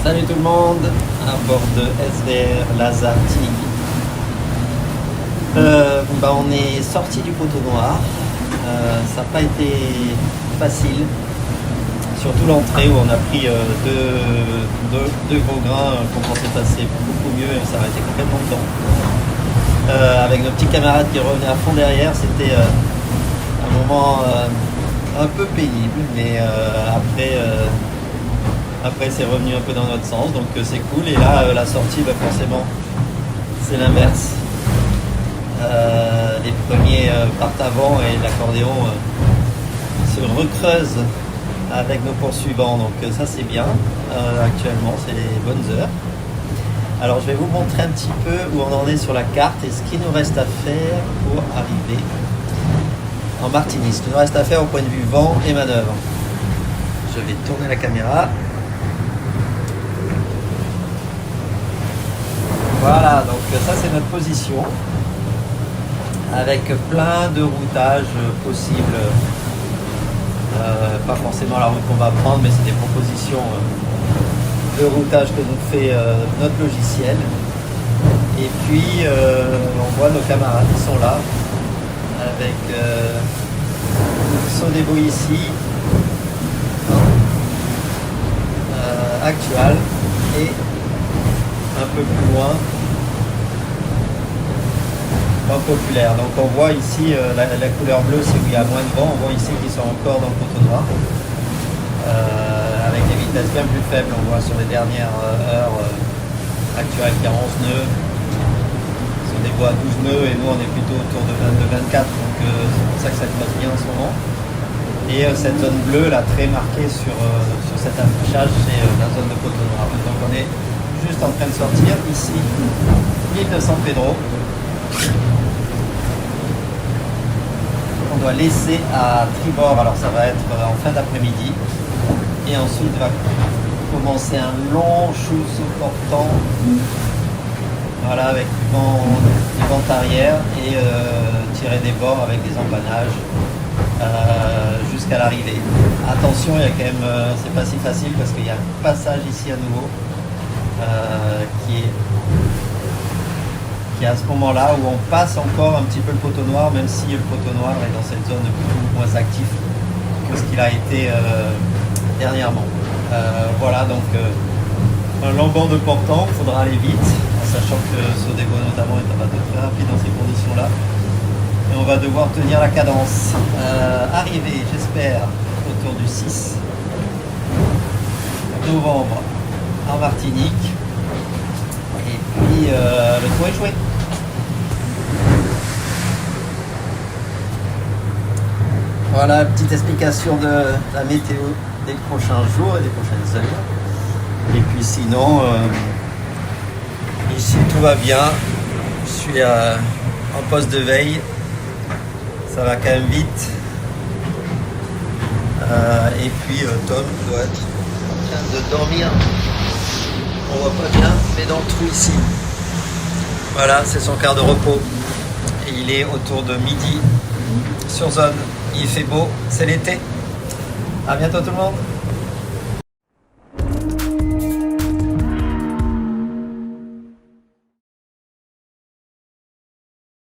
Salut tout le monde, à bord de SVR Lazare Tig. On est sorti du poteau noir. Ça n'a pas été facile, surtout l'entrée où on a pris deux gros grains qu'on pensait passer beaucoup mieux et ça a été complètement dedans. Avec nos petits camarades qui revenaient à fond derrière, c'était un moment un peu pénible, mais après c'est revenu un peu dans notre sens, donc c'est cool. Et là la sortie, forcément c'est l'inverse. Les premiers partent avant et l'accordéon se recreuse avec nos poursuivants, donc ça c'est bien. Actuellement c'est les bonnes heures. Alors je vais vous montrer un petit peu où on en est sur la carte et ce qu'il nous reste à faire pour arriver en Martigny. Ce qu'il nous reste à faire au point de vue vent et manœuvre. Je vais tourner la caméra. Voilà, donc ça c'est notre position avec plein de routages possibles. Pas forcément la route qu'on va prendre, mais c'est des propositions de routage que nous fait notre logiciel. Et puis on voit nos camarades qui sont là avec Sodebo ici, Actual, et un peu plus loin Populaire. Donc on voit ici la couleur bleue, c'est où il y a moins de vent. On voit ici qu'ils sont encore dans le poteau noir avec des vitesses bien plus faibles. On voit sur les dernières heures actuelles qu'il y a 11 nœuds, sur des voies à 12 nœuds, et nous on est plutôt autour de 22-24, donc c'est pour ça que ça cloche bien en ce moment. Et cette zone bleue là, très marquée sur cet affichage, c'est la zone de poteau noir. Donc on est juste en train de sortir ici, l'île de San Pedro. On doit laisser à tribord, alors ça va être en fin d'après-midi, et ensuite va commencer un long chousse portant, voilà, avec du vent arrière et tirer des bords avec des embannages jusqu'à l'arrivée. Attention, il y a quand même, c'est pas si facile parce qu'il y a un passage ici à nouveau qui est à ce moment-là où on passe encore un petit peu le poteau noir, même si le poteau noir est dans cette zone beaucoup moins actif que ce qu'il a été dernièrement. Voilà, donc un long banc de portant, il faudra aller vite, en sachant que Sodebo notamment est pas très rapide dans ces conditions-là. Et on va devoir tenir la cadence. Arriver, j'espère, autour du 6 novembre en Martinique. Et puis le tour est joué. Voilà, petite explication de la météo des prochains jours et des prochaines heures. Et puis sinon, ici tout va bien. Je suis en poste de veille. Ça va quand même vite. Et puis Tom doit être en train de dormir. On voit pas bien, mais dans le trou ici. Voilà, c'est son quart de repos. Et il est autour de midi sur zone. Il fait beau, c'est l'été. À bientôt tout le monde.